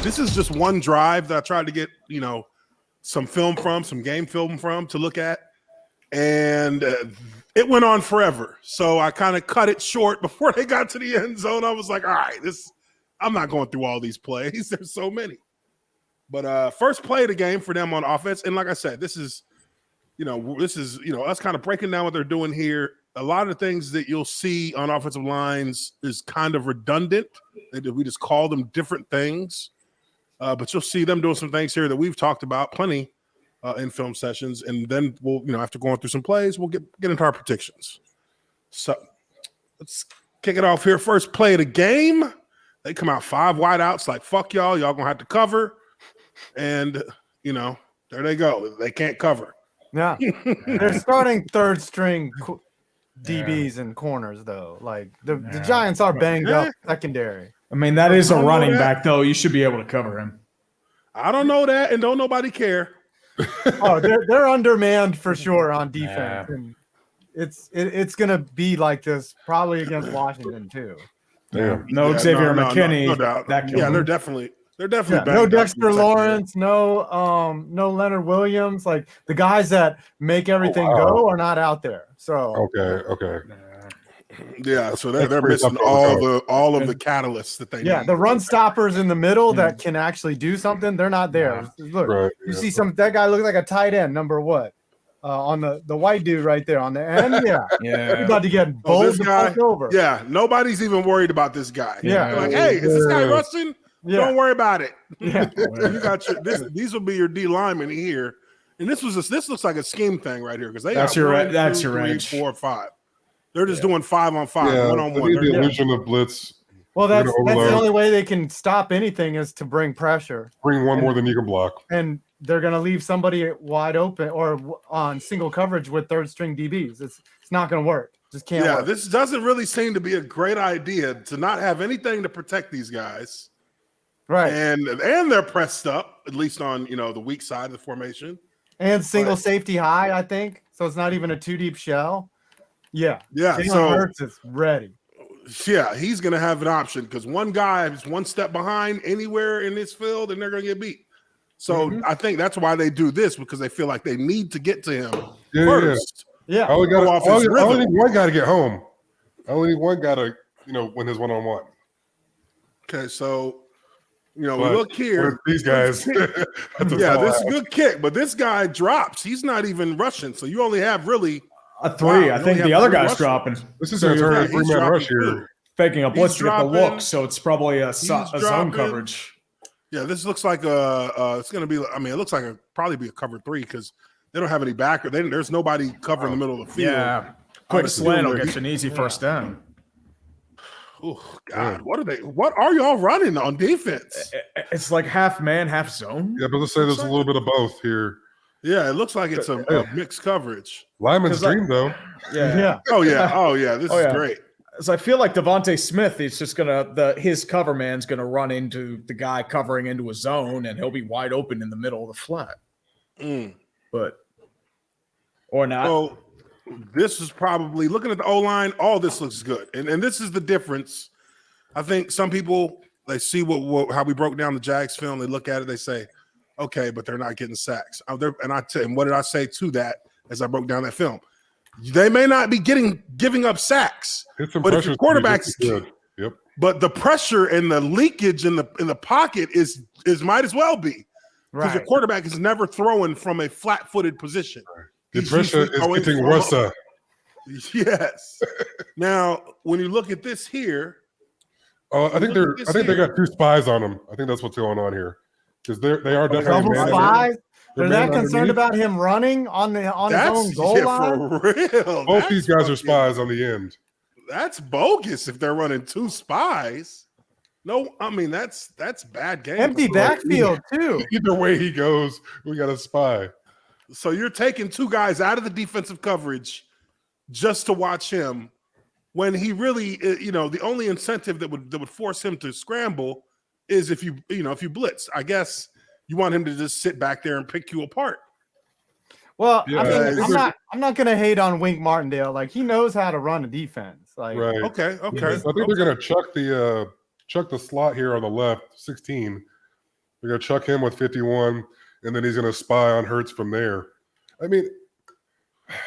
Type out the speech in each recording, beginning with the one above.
This is just one drive that I tried to get, some game film from to look at. And it went on forever. So I kind of cut it short before they got to the end zone. I was like, all right, I'm not going through all these plays. There's so many. But first play of the game for them on offense. And like I said, this is us kind of breaking down what they're doing here. A lot of the things that you'll see on offensive lines is kind of redundant. We just call them different things. But you'll see them doing some things here that we've talked about plenty in film sessions, and then we'll, after going through some plays, we'll get into our predictions. So let's kick it off here. First play of the game. They come out 5 wideouts, like fuck y'all gonna have to cover, and there they go. They can't cover. Yeah, they're starting third string DBs and corners though. Like the Giants are banged up secondary. I mean, that is a running back though. You should be able to cover him. I don't know that, and don't nobody care. Oh, they're undermanned for sure on defense, and it's gonna be like this probably against Washington too. No Xavier McKinney. No doubt. They're definitely no Dexter Lawrence, no Leonard Williams. Like the guys that make everything go are not out there. So okay. Yeah, so they're missing all of the catalysts that they need. The run stoppers in the middle that can actually do something, they're not there. Look, you see that guy looks like a tight end, number what? On the white dude right there on the end. Yeah. He's about to get bowled the fuck over. Yeah, nobody's even worried about this guy. Yeah. Like, hey, is this guy rushing? Yeah. Don't worry about it. Yeah. You got these will be your D linemen here. And this looks like a scheme thing right here because that's your edge. 4, 5. They're just doing 5-on-5, one-on-one. They need the illusion of blitz. Well, that's the only way they can stop anything is to bring pressure. Bring one more than you can block. And they're going to leave somebody wide open or on single coverage with third string DBs. It's not going to work. Just can't work. This doesn't really seem to be a great idea to not have anything to protect these guys. Right. And they're pressed up, at least on, the weak side of the formation. And single safety high, I think. So it's not even a 2-deep shell. Yeah. So Hurts is ready. Yeah, he's going to have an option because one guy is one step behind anywhere in this field, and they're going to get beat. So I think that's why they do this because they feel like they need to get to him first. Yeah. I only need one guy to get home. I only need one guy to win his one-on-one. Okay, so we look here. These guys. This is a good kick, but this guy drops. He's not even rushing, so you only have really. A 3. I think the other guy's dropping. This is a 3-man rush here. Faking a blitz to get the look, so it's probably a zone coverage. Yeah, this looks like it's going to be. I mean, it looks like probably be a cover 3 because they don't have any backer. There's nobody covering the middle of the field. Yeah, quick slant will get you an easy first down. Oh God, what are y'all running on defense? It's like half man, half zone. Yeah, but let's say there's a little bit of both here. Yeah, it looks like it's a mixed coverage. Lyman's dream, though. Yeah. Oh yeah. This is great. So I feel like Devontae Smith is just his cover man's gonna run into the guy covering into a zone, and he'll be wide open in the middle of the flat. But or not. Well, this is probably looking at the O-line. All this looks good, and this is the difference. I think some people they see how we broke down the Jags film. They look at it, they say, okay, but they're not getting sacks. And what did I say to that as I broke down that film? They may not be giving up sacks, but if your quarterback's good, but the pressure and the leakage in the pocket is might as well be because your quarterback is never throwing from a flat-footed position. The pressure is getting worse. Yes. Now, when you look at this here, I think they got 2 spies on them. I think that's what's going on here. Because they are definitely spies. They're that concerned about him running on his own goal line. For real. Both these guys are spies on the end. That's bogus if they're running 2 spies. No, I mean that's bad game. Empty backfield too. Either way he goes, we got a spy. So you're taking 2 guys out of the defensive coverage just to watch him when he really, the only incentive that would force him to scramble is if you blitz. I guess you want him to just sit back there and pick you apart. Well, I mean, I'm not going to hate on Wink Martindale. Like he knows how to run a defense. Like okay. I think they're going to chuck the slot here on the left, 16, They're going to chuck him with 51, and then he's going to spy on Hurts from there. I mean,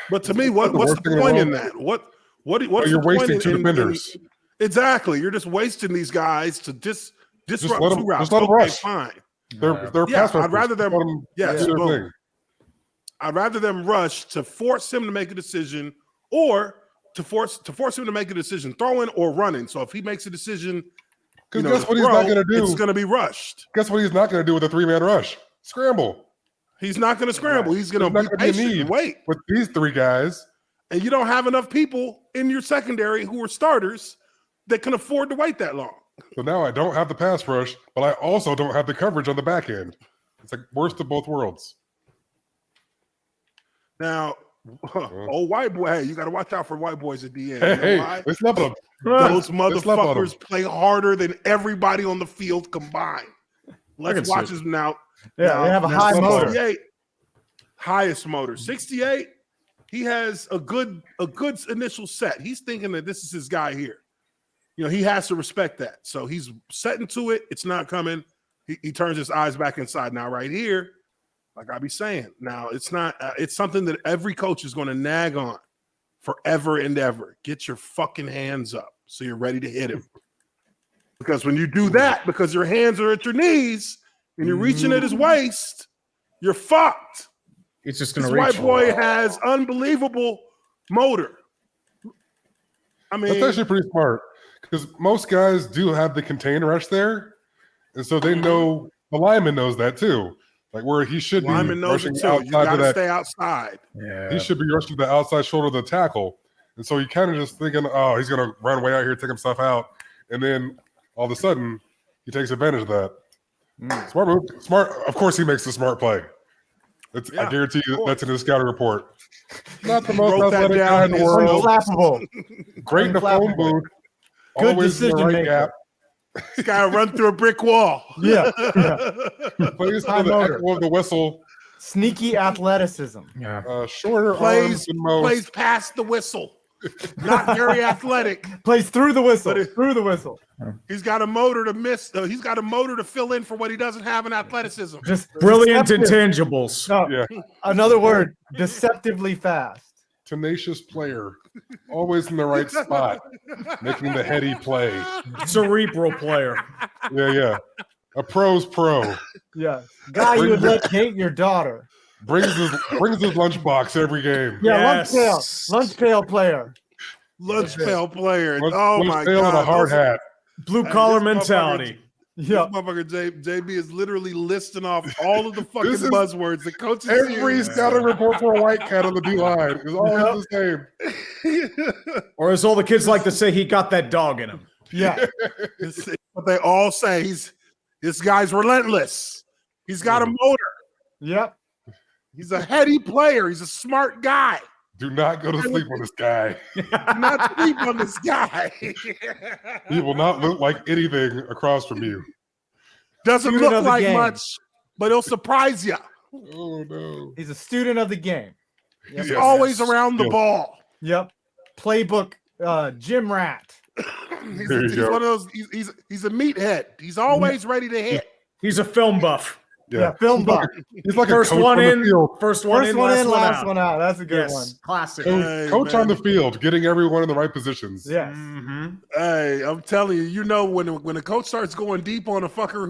but to me, what's the point in that? What's you're the wasting point two defenders. Exactly. You're just wasting these guys to disrupt two routes. Just let them rush. Fine. They're pass rushers. I'd rather them. Yes, do their thing. I'd rather them rush to force him to make a decision, or to force him to make a decision, throwing or running. So if he makes a decision, because guess what he's not going to do? It's going to be rushed. Guess what he's not going to do with a 3-man rush? Scramble. He's not going to scramble. He's going to be patient and wait with these 3 guys. And you don't have enough people in your secondary who are starters that can afford to wait that long. So now I don't have the pass rush, but I also don't have the coverage on the back end. It's like worst of both worlds. Now, white boy, hey, you got to watch out for white boys at the end. Hey, let's love them. Those motherfuckers play harder than everybody on the field combined. Let's watch this now. Yeah, they have a high motor. Highest motor. 68. He has a good initial set. He's thinking that this is his guy here. He has to respect that. So he's setting to it. It's not coming. He turns his eyes back inside. Now, right here, like I be saying, now it's not. It's something that every coach is going to nag on forever and ever. Get your fucking hands up so you're ready to hit him. Because when you do that, because your hands are at your knees and you're reaching at his waist, you're fucked. It's just going to reach. This white boy has unbelievable motor. I mean, that's actually pretty smart because most guys do have the contain rush there, and so they know the lineman knows that too. Like where he should be rushing outside you gotta to that. Stay outside. Yeah, he should be rushing to the outside shoulder of the tackle, and so you kind of just thinking, oh, he's going to run way out here, take himself out, and then all of a sudden he takes advantage of that. Smart move. Smart. Of course, he makes the smart play. I guarantee you that's in his scouting report. Not the most athletic guy in the world. Unflappable. Great in the phone booth. Good decision maker. Gap. This guy run through a brick wall. Yeah. Plays to the echo of the whistle. Sneaky athleticism. Yeah. Shorter plays arms than most. Plays past the whistle. Not very athletic. Plays through the whistle. Through the whistle. He's got a motor to miss. He's got a motor to fill in for what he doesn't have in athleticism. Just brilliant intangibles. No, another word, deceptively fast. Tenacious player. Always in the right spot. Making the heady play. Cerebral player. Yeah. A pro's pro. Yeah. Guy you would let date your daughter. Brings his lunchbox every game. Yeah, lunch pail player. Lunch pail player. Lunch my pail God. and a hard hat. Blue collar mentality. Yeah, motherfucker JB is literally listing off all of the fucking buzzwords that coaches every use. scouting report for a white cat on the D line is always the same. Or as all the kids like to say, he got that dog in him. Yeah. But they all say this guy's relentless. He's got a motor. Yep. He's a heady player. He's a smart guy. Do not go to sleep on this guy. Do not sleep on this guy. He will not look like anything across from you. Doesn't look like much, but he'll surprise you. Oh, no. He's a student of the game. He's always around the ball. Yep. Playbook gym rat. He's one of those. He's a meathead. He's always ready to hit. He's a film buff. Yeah, film buff. He's like first one in, first one in, last one out. That's a good one. Classic. Coach on the field, getting everyone in the right positions. Yes. Mm-hmm. Hey, I'm telling you, when a coach starts going deep on a fucker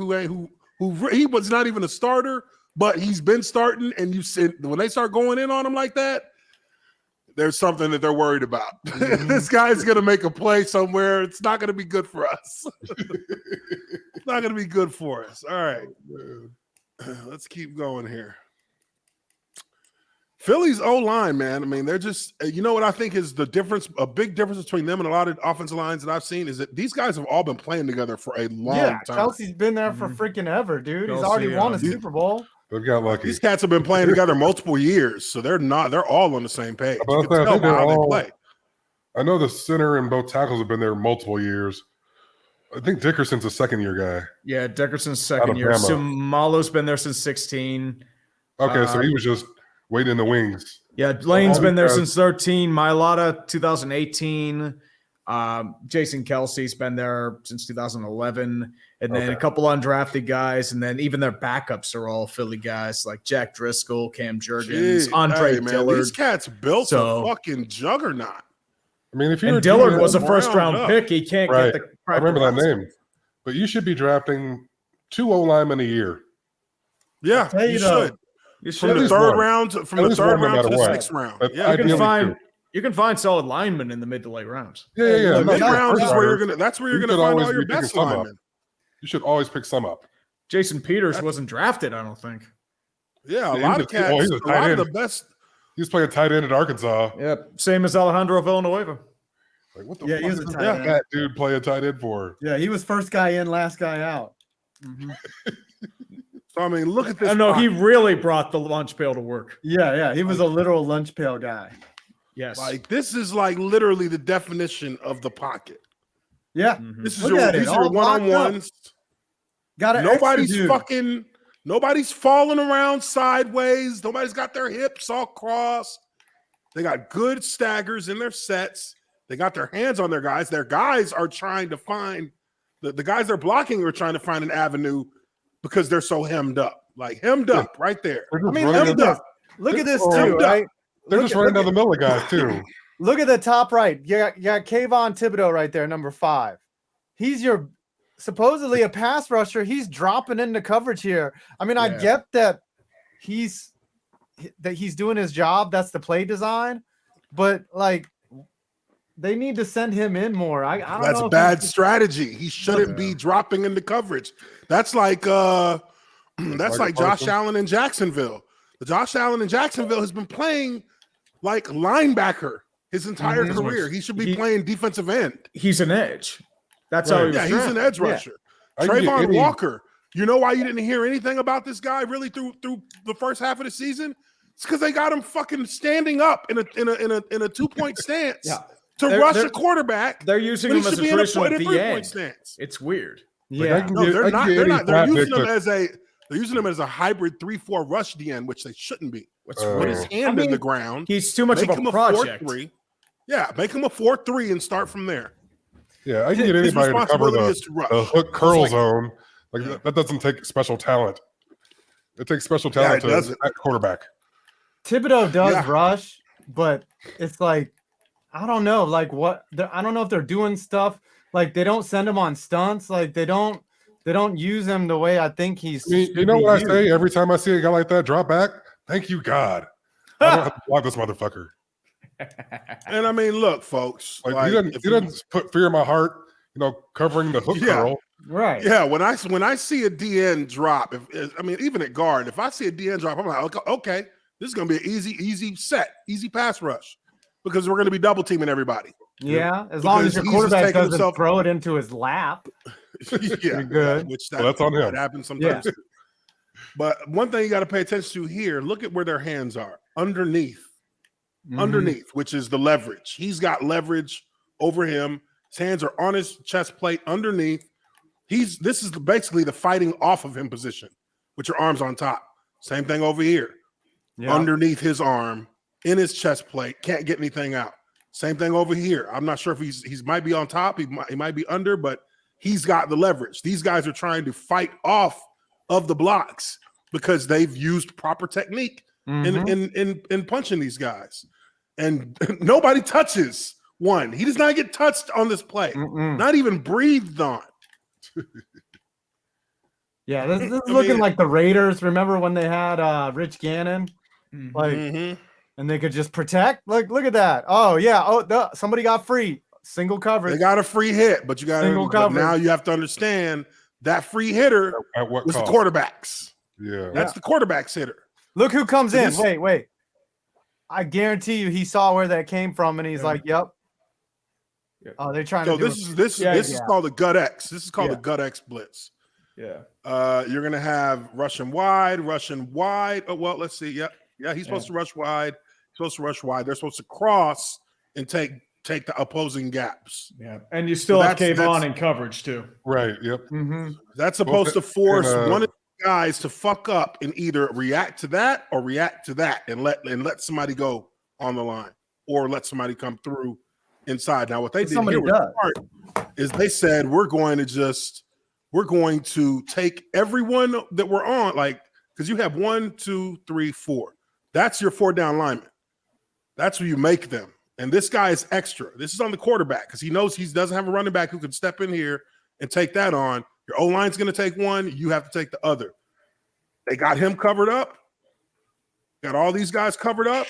who he was not even a starter, but he's been starting, and when they start going in on him like that, there's something that they're worried about. Mm-hmm. This guy's going to make a play somewhere. It's not going to be good for us. It's not going to be good for us. All right. Let's keep going here. Philly's O-line, man. I mean, they're just, you know what I think is the difference, a big difference between them and a lot of offensive lines that I've seen is that these guys have all been playing together for a long time. Chelsea's been there for freaking ever, dude. He's already won a Super Bowl. They've got lucky. These cats have been playing together multiple years, so they're all on the same page. You can tell how they play. I know the center and both tackles have been there multiple years. I think Dickerson's a second-year guy. Yeah, Dickerson's second year. Sumalo's been there since 16. Okay, so he was just waiting in the wings. Yeah, Lane's been there since 13. Mailata, 2018. Jason Kelsey's been there since 2011, and then a couple undrafted guys, and then even their backups are all Philly guys like Jack Driscoll, Cam Jurgens, Andre Dillard. These cats built a fucking juggernaut. I mean, if and Dillard was a first-round pick, he can't get the. I remember that name, but you should be drafting 2 O-linemen a year. Yeah, you should. From the third round to the 6th round. You can find solid linemen in the mid to late rounds. Yeah. Mid rounds is where you're gonna. That's where you're gonna find all your best linemen. You should always pick some up. Jason Peters wasn't drafted, I don't think. Yeah, a lot of cats. A lot of the best. He was playing tight end at Arkansas. Yeah, same as Alejandro Villanueva. Like, what the fuck is that dude playing tight end for? Yeah, he was first guy in, last guy out. So I mean, look at this. No, he really brought the lunch pail to work. Yeah, he was a literal lunch pail guy. Yes. Like this is like literally the definition of the pocket. Yeah. This is these are one-on-ones. Nobody's falling around sideways. Nobody's got their hips all crossed. They got good staggers in their sets. They got their hands on their guys. Their guys are trying to find the guys they're blocking are trying to find an avenue because they're so hemmed up. Like hemmed up right there. I mean, look at this too, right? They're just running down the middle of guys, too. Look at the top right. You got Kayvon Thibodeau right there, number 5. He's your supposedly a pass rusher. He's dropping into coverage here. I mean, I get that he's doing his job. That's the play design. But, like, they need to send him in more. I don't know. That's bad strategy. He shouldn't be dropping into coverage. That's like Josh Allen in Jacksonville. The Josh Allen in Jacksonville has been playing like linebacker his entire career. He should be playing defensive end. He's an edge. That's how he's an edge rusher. Trayvon Walker. You know why you didn't hear anything about this guy really through the first half of the season? It's because they got him fucking standing up in a 2-point stance to rush a quarterback. They're using him as a traditional DN stance. It's weird. Yeah, they're not. They're using him as a hybrid 3-4 rush DN, which they shouldn't be. Put his hand in the ground. He's too much of a project. 4-3. Yeah, make him a 4-3 and start from there. Yeah, I can get anybody to cover the hook curl zone. Like that doesn't take special talent. It takes special talent to at quarterback. Thibodeau does rush, but it's like I don't know. Like I don't know if they're doing stuff. Like they don't send him on stunts. Like they don't use him the way I think he's. You know what I say every time I see a guy like that drop back? Thank you, God. I don't have to block this motherfucker. And I mean, look, folks. Like he doesn't put fear in my heart. Covering the hook curl. Right. Yeah. When I see a DN drop, even at guard, if I see a DN drop, I'm like, okay, this is gonna be an easy pass rush because we're gonna be double teaming everybody. Yeah, as long as your quarterback doesn't throw it into his lap. Yeah, good. That's on him. That happens sometimes. Yeah. But one thing you got to pay attention to here, look at where their hands are. Underneath, which is the leverage. He's got leverage over him. His hands are on his chest plate underneath. This is basically the fighting off of him position with your arms on top. Same thing over here. Yeah. Underneath his arm, in his chest plate, can't get anything out. Same thing over here. I'm not sure if he's might be on top, he might be under, but he's got the leverage. These guys are trying to fight off of the blocks because they've used proper technique in punching these guys. And nobody touches one. He does not get touched on this play. Not even breathed on. Yeah, this is looking like the Raiders. Remember when they had Rich Gannon? And they could just protect? Like, look at that. Oh, yeah. Oh, somebody got free. Single coverage. They got a free hit, but now you have to understand that free hitter was the quarterbacks. Yeah. That's the quarterback's hitter. Look who comes in. Wait. I guarantee you he saw where that came from and he's like, yep. Oh, they're trying to this is called the gut X. This is called the gut X blitz. Yeah. You're gonna have Russian wide. Oh, well, let's see. Yeah, he's supposed to rush wide. They're supposed to cross and take the opposing gaps. Yeah, and you still have Kayvon in coverage too. Right. Yep. That's supposed to force one of the guys to fuck up and either react to that or react to that, and let somebody go on the line or let somebody come through inside. Now, what they did here was smart is they said we're going to take everyone that we're on, like, because you have 1, 2, 3, 4. That's your 4 down lineman. That's where you make them. And this guy is extra. This is on the quarterback because he knows he doesn't have a running back who can step in here and take that on. Your O-line's going to take one. You have to take the other. They got him covered up. Got all these guys covered up.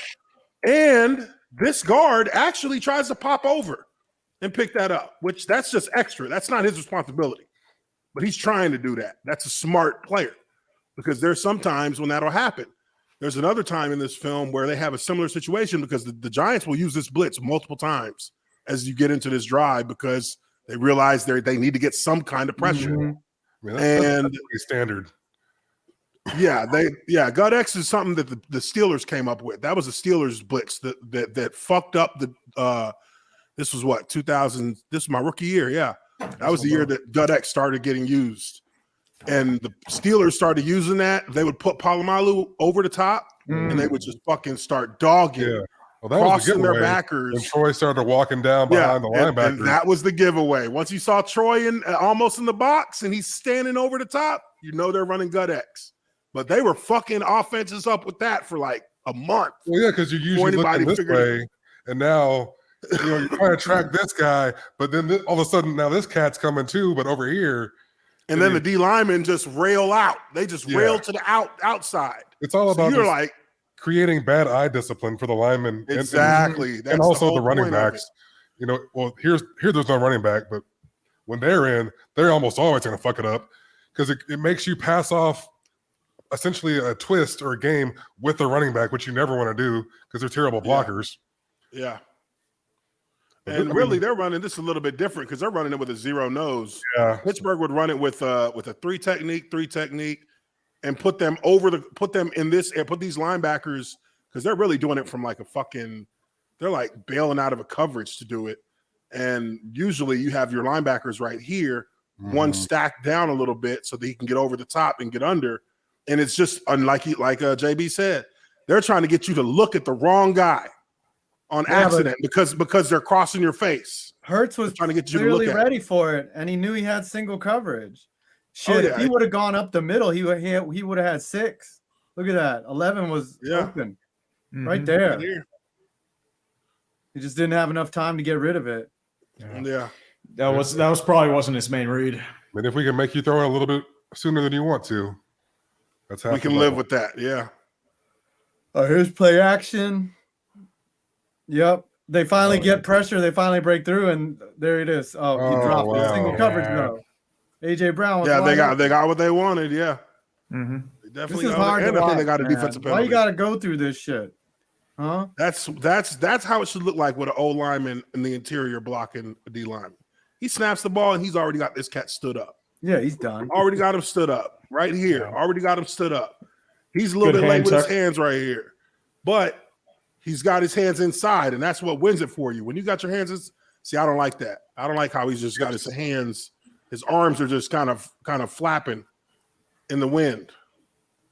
And this guard actually tries to pop over and pick that up, which that's just extra. That's not his responsibility. But he's trying to do that. That's a smart player because there's some times when that'll happen. There's another time in this film where they have a similar situation because the Giants will use this blitz multiple times as you get into this drive because they realize they need to get some kind of pressure. Mm-hmm. I mean, that's standard. Yeah, Gut X is something that the Steelers came up with. That was a Steelers blitz that fucked up the this was what 2000. This was my rookie year. Yeah, that was the year that Gut X started getting used, and the Steelers started using that. They would put Palomalu over the top, and they would just fucking start dogging. Yeah. Well, that crossing was their backers. When Troy started walking down behind the linebacker. And that was the giveaway. Once you saw Troy almost in the box and he's standing over the top, you know they're running Gut X. But they were fucking offenses up with that for like a month. Well, yeah, because you're usually looking this way, and now you're trying to track this guy, but then all of a sudden now this cat's coming too, but over here. And then the D linemen just rail out. They just rail to the outside. It's all about you're like creating bad eye discipline for the linemen. Exactly. And also the running backs. You know, well, here's there's no running back, but when they're in, they're almost always going to fuck it up because it makes you pass off essentially a twist or a game with the running back, which you never want to do because they're terrible blockers. Yeah. And really, they're running this a little bit different because they're running it with a zero nose. Yeah. Pittsburgh would run it with a three technique, and put them in this and put these linebackers because they're really doing it from like they're like bailing out of a coverage to do it. And usually you have your linebackers right here, one stacked down a little bit so that he can get over the top and get under. And it's just like JB said, they're trying to get you to look at the wrong guy on accident because they're crossing your face. Hertz was trying to get you clearly to look ready for it, and he knew he had single coverage. Shit, if he would have gone up the middle, he would have had 6. Look at that. 11 was open right there. Right here. He just didn't have enough time to get rid of it. Yeah. That was probably wasn't his main read. I mean, if we can make you throw it a little bit sooner than you want to, that's how we can live with that. Yeah. Oh, here's play action. Yep. They finally get pressure. They finally break through, and there it is. Oh, he dropped it. Single coverage though. AJ Brown. They got what they wanted. Yeah. Mm-hmm. They definitely this is hard to watch, they got a defensive penalty. Why you got to go through this shit? Huh? That's how it should look like with an O lineman in the interior blocking a D lineman. He snaps the ball and he's already got this cat stood up. Yeah, he's done. Already got him stood up right here. Already got him stood up. He's a little bit late with his hands right here, but he's got his hands inside, and that's what wins it for you. When you got your hands, see, I don't like that. I don't like how he's just got his hands. His arms are just kind of flapping in the wind.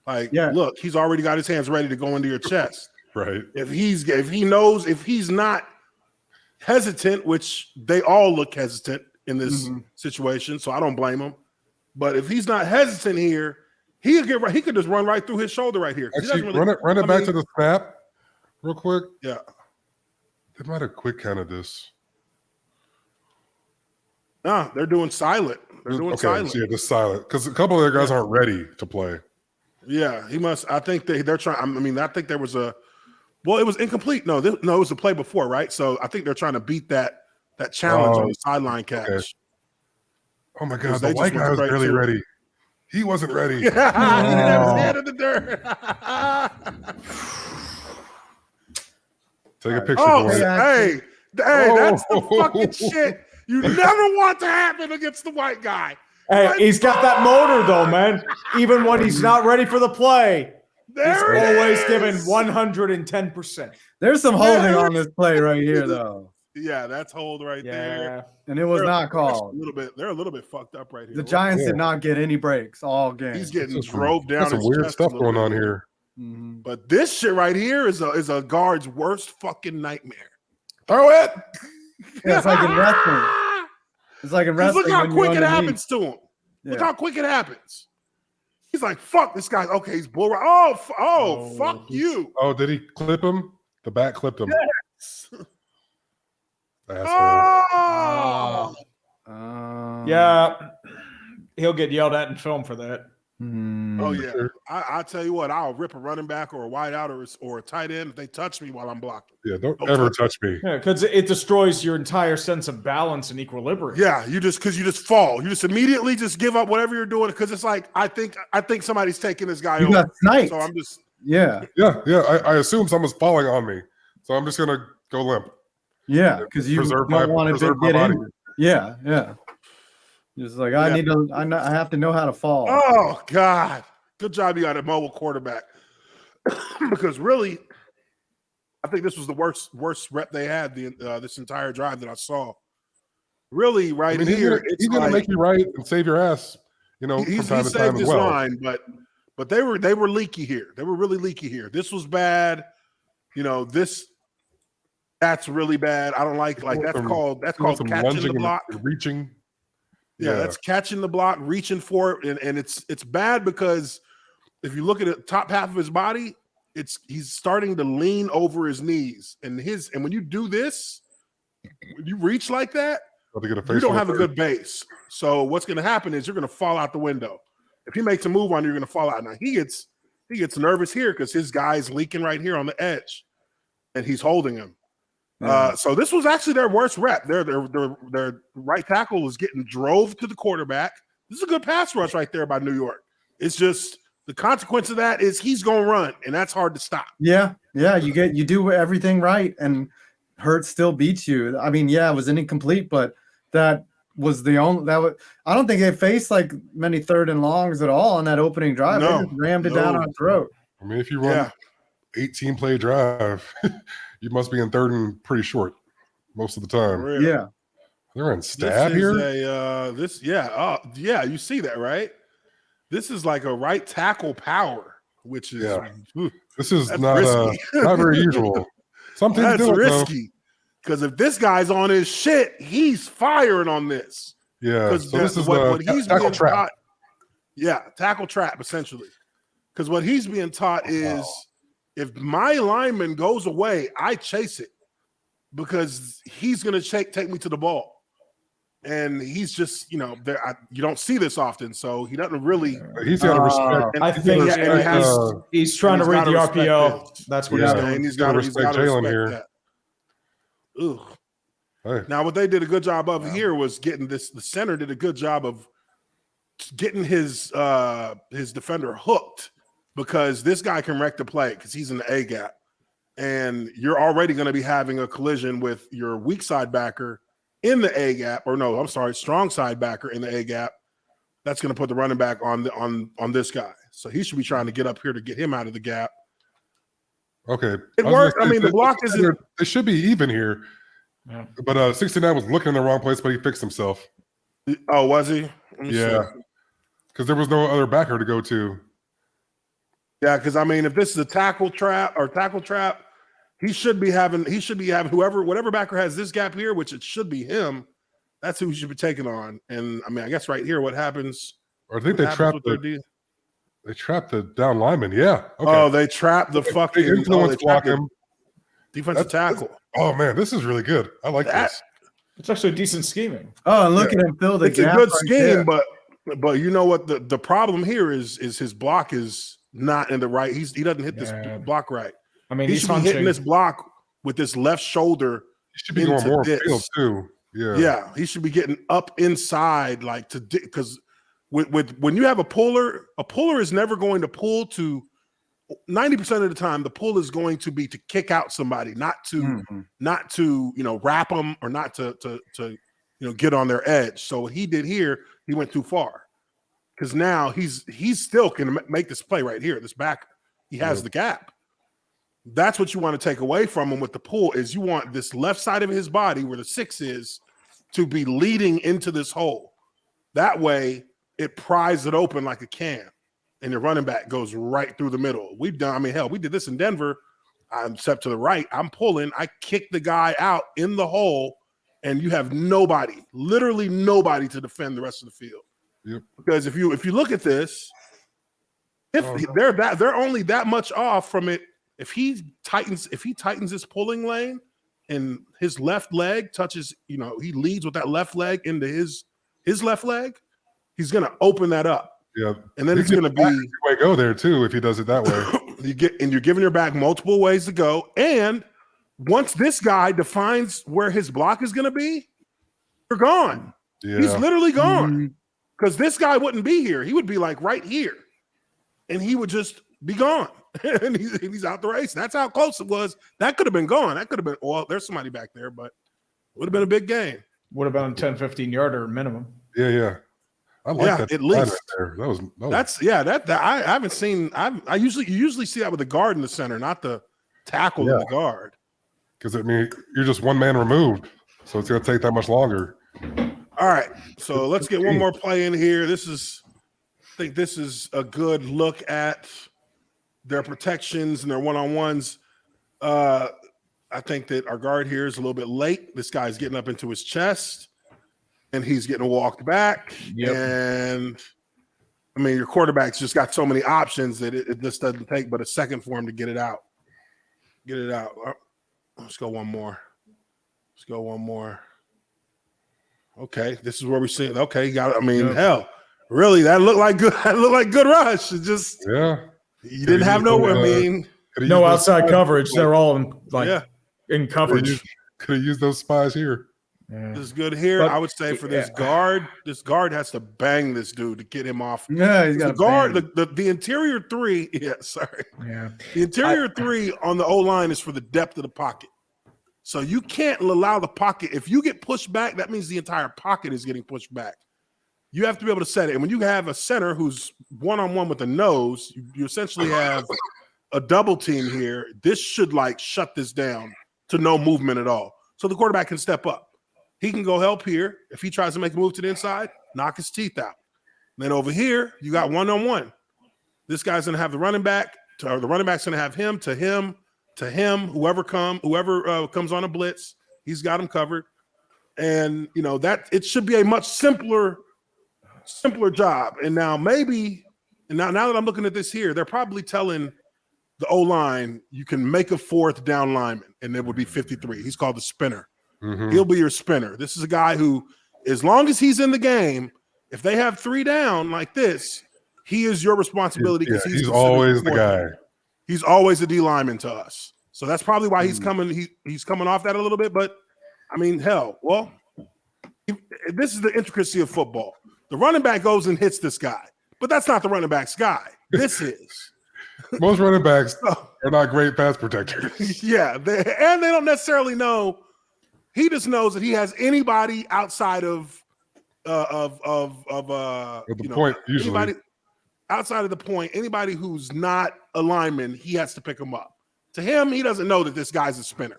Like, look, he's already got his hands ready to go into your chest. Right. If he's not hesitant, which they all look hesitant in this situation, so I don't blame him. But if he's not hesitant here, he could just run right through his shoulder right here. Actually, run it back to the snap real quick. Yeah. They might have quick counted this. No, they're doing silent. They're doing silent. So just silent because a couple of their guys aren't ready to play. Yeah, he must. I think they're trying. I mean, I think there was it was incomplete. No, it was a play before, right? So I think they're trying to beat that challenge on the sideline catch. Okay. Oh my God, the white guy was barely ready. He wasn't ready. He didn't have his head in the dirt. Take a picture. Oh, hey, that's the fucking shit you never want to happen against the white guy. Hey, he's got that motor though, man. Even when he's not ready for the play, he's always giving 110%. There's some holding on this play right here, though. Yeah, that's hold right there. And it was not called. They're a little bit fucked up right here. The Giants did not get any breaks all game. He's getting drove down. Some weird stuff going on here. Mm-hmm. But this shit right here is a guard's worst fucking nightmare. Throw it. Yeah, it's like in wrestling. It's like in wrestling. Look how quick it happens knee. to him. Yeah. Look how quick it happens. He's like, fuck this guy. Okay, he's bull. Oh, fuck you. Oh, did he clip him? The back clipped him. Yes. Asshole. Yeah, he'll get yelled at in film for that. Oh yeah, I tell you what, I'll rip a running back or a wide out or a tight end if they touch me while I'm blocking. Yeah, don't ever touch me. Yeah, because it destroys your entire sense of balance and equilibrium. Yeah, you just fall. You just immediately just give up whatever you're doing because it's like I think somebody's taking this guy over. Got sniped. So I'm just yeah. I assume someone's falling on me, so I'm just gonna go limp. Yeah, because you don't want to get in. Yeah. Just like I have to know how to fall. Oh God, good job you got a mobile quarterback. Because really, I think this was the worst rep they had this entire drive that I saw. Really, right here, he's gonna make you right and save your ass. You know, he from time to saved time his as well. line, but they were leaky here. They were really leaky here. This was bad. You know, that's really bad. I don't like that's called catching the block, reaching. Yeah, that's catching the block, reaching for it, and it's bad because if you look at the top half of his body, he's starting to lean over his knees, and when you do this, when you reach like that, you don't have a good base. So what's going to happen is you're going to fall out the window. If he makes a move on you, you're going to fall out. Now he gets nervous here because his guy's leaking right here on the edge, and he's holding him. So this was actually their worst rep. Their right tackle was getting drove to the quarterback. This is a good pass rush right there by New York. It's just the consequence of that is he's going to run, and that's hard to stop. Yeah. You do everything right, and Hurts still beats you. I mean, yeah, it was incomplete, but that was the only I don't think they faced like many 3rd and longs at all on that opening drive. No, they just rammed it down our throat. I mean, if you run 18 play drive, you must be in 3rd and pretty short most of the time. Yeah. They're in stab here. You see that, right? This is like a right tackle power, which is this is not very usual. Something that's risky because if this guy's on his shit, he's firing on this. Yeah, because so this is what he's tackle being trap. taught. Yeah, tackle trap essentially. Because what he's being taught is if my lineman goes away, I chase it because he's going to take me to the ball. And he's just, you don't see this often, so he doesn't really. He's got to respect. I think he's trying to read the RPO. That's what he's doing. And he's got to respect Jalen here. That. Ugh. Hey. Now, what they did a good job of here was getting this. The center did a good job of getting his defender hooked because this guy can wreck the play because he's in the A gap, and you're already going to be having a collision with your weak side backer in the A gap, strong side backer in the A gap. That's going to put the running back on this guy. So he should be trying to get up here to get him out of the gap. Okay, it worked. I mean, the block isn't. It should be even here. Yeah. But 69 was looking in the wrong place, but he fixed himself. Oh, was he? Yeah, because there was no other backer to go to. Yeah, because I mean, if this is a tackle trap, he should be having whatever backer has this gap here, which it should be him. That's who he should be taking on. And I mean, I guess right here, what happens? Or I think they trapped the down lineman. Yeah. Okay. Oh, they trapped the fucking influence block him. Defensive tackle. Oh man, this is really good. I like this. It's actually decent scheming. Oh, and look at him fill the gap. It's a good scheme, but you know what the problem here is his block is not in the right. He doesn't hit this block right. I mean, he should be hitting this block with this left shoulder. He should be going more field too. Yeah, he should be getting up inside, because when you have a puller is never going to pull to 90% of the time. The pull is going to be to kick out somebody, not to wrap them or not to get on their edge. So what he did here, he went too far because now he's still can make this play right here. This backer, he has the gap. That's what you want to take away from him with the pull is you want this left side of his body where the 6 is to be leading into this hole. That way it pries it open like a can and the running back goes right through the middle. We did this in Denver. I'm set to the right. I'm pulling. I kick the guy out in the hole and you have nobody, literally nobody to defend the rest of the field. Yep. Because if you look at this, they're only that much off from it. If he tightens his pulling lane and his left leg touches, he leads with that left leg into his left leg, he's gonna open that up. Yeah. And then it's gonna be way go there too if he does it that way. You're giving your back multiple ways to go. And once this guy defines where his block is gonna be, you're gone. Yeah. He's literally gone. Because this guy wouldn't be here. He would be like right here. And he would just be gone. And he's out the race. That's how close it was. That could have been gone. That could have been, well, there's somebody back there, but it would have been a big game. Would have been a 10, 15-yarder minimum. Yeah. I like that. At least. Right there. I haven't seen, you usually see that with the guard in the center, not the tackle in the guard. Because, you're just one man removed. So it's going to take that much longer. All right. So let's get one more play in here. I think this is a good look at their protections and their one-on-ones. I think that our guard here is a little bit late. This guy's getting up into his chest, and he's getting walked back. Yep. And, your quarterback's just got so many options that it just doesn't take but a second for him to get it out. Let's go one more. Okay, this is where we see it. Okay, you got it. Hell, really, that looked like good. That looked like good rush. It just you didn't have no outside coverage. They're all in coverage. Could have used those spies here. Yeah. This is good here. But, I would say for this guard has to bang this dude to get him off. Yeah, he's got the guard. The interior three. Yeah, sorry. Yeah, the interior three on the O line is for the depth of the pocket. So you can't allow the pocket. If you get pushed back, that means the entire pocket is getting pushed back. You have to be able to set it. And when you have a center who's one-on-one with the nose, you essentially have a double team here. This should shut this down to no movement at all. So the quarterback can step up. He can go help here. If he tries to make a move to the inside, knock his teeth out. And then over here, you got one-on-one. This guy's going to have the running back, or the running back's going to have him, whoever comes on a blitz, he's got him covered. And that it should be a much simpler job. And now now that I'm looking at this here, they're probably telling the O-line you can make a fourth down lineman, and it would be 53. He's called the spinner. Mm-hmm. He'll be your spinner. This is a guy who, as long as he's in the game, if they have 3 down like this, he is your responsibility because he's always the guy. He's always a D lineman to us. So that's probably why he's coming. He's coming off that a little bit. But this is the intricacy of football. The running back goes and hits this guy, but that's not the running back's guy. This is. Most running backs are not great pass protectors. Yeah, they don't necessarily know. He just knows that he has anybody outside of the point usually. Anybody outside of the point, anybody who's not a lineman, he has to pick him up. To him, he doesn't know that this guy's a spinner.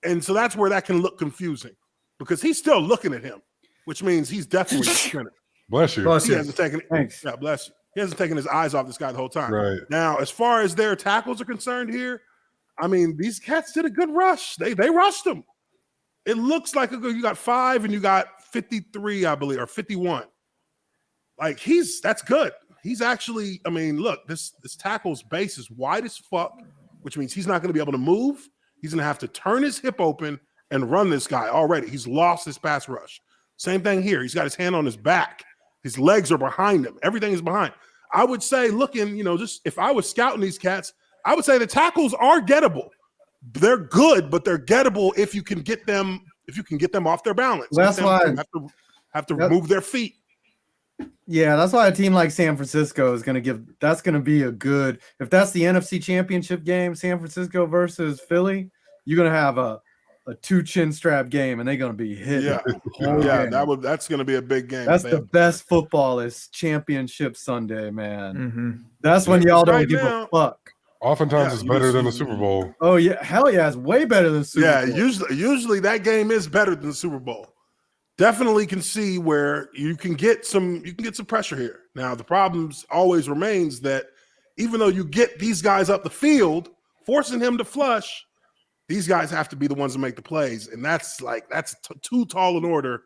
And so that's where that can look confusing because he's still looking at him, which means he's definitely a spinner. Bless you. He hasn't taken bless you. He hasn't taken his eyes off this guy the whole time. Right. Now, as far as their tackles are concerned here, these cats did a good rush. They rushed him. It looks like you got 5 and you got 53, I believe, or 51. That's good. He's actually, look, this tackle's base is wide as fuck, which means he's not going to be able to move. He's going to have to turn his hip open and run this guy already. He's lost his pass rush. Same thing here. He's got his hand on his back. His legs are behind him. Everything is behind. I would say, looking, just if I was scouting these cats, I would say the tackles are gettable. They're good, but they're gettable if you can get them off their balance. That's why have to move their feet. Yeah, that's why a team like San Francisco is going to be a good, if that's the NFC Championship game, San Francisco versus Philly, you're going to have a 2 chin strap game and they're going to be hitting. That's going to be a big game. That's the best football is Championship Sunday, man. Mm-hmm. That's when y'all don't give a fuck. Oftentimes it's better than the Super Bowl. Oh yeah, hell yeah, it's way better than Super Bowl. Yeah, usually that game is better than the Super Bowl. Definitely can see where you can get some pressure here. Now the problems always remains that even though you get these guys up the field, forcing him to flush, These guys have to be the ones to make the plays, and that's too tall an order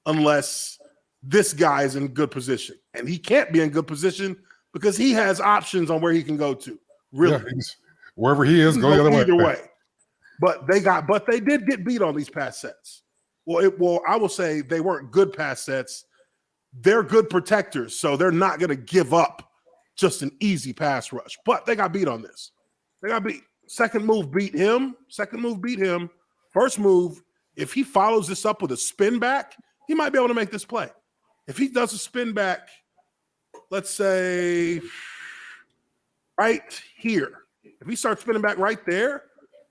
unless this guy is in good position. And he can't be in good position because he has options on where he can go to. Really. Yeah, wherever he is, go the other way. Either way. But they did get beat on these pass sets. Well, I will say they weren't good pass sets. They're good protectors, so they're not going to give up just an easy pass rush. But they got beat on this. They got beat. Second move beat him. First move, if he follows this up with a spin back, he might be able to make this play. If he does a spin back, let's say right here, if he starts spinning back right there,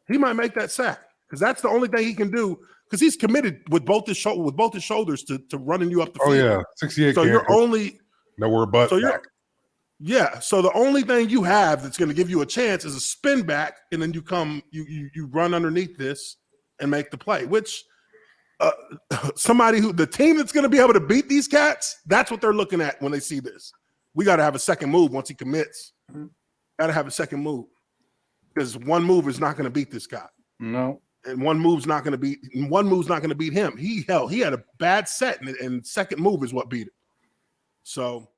he might make that sack because that's the only thing he can do because he's committed with both his shoulders to running you up the field. Oh yeah, 68. So you're only nowhere but so back. Yeah. So the only thing you have that's going to give you a chance is a spin back, and then you run underneath this and make the play. Which the team that's going to be able to beat these cats, that's what they're looking at when they see this. We got to have a second move once he commits. Got to have a second move because one move is not going to beat this guy. No. And one move's not going to beat him. He had a bad set, and second move is what beat him. So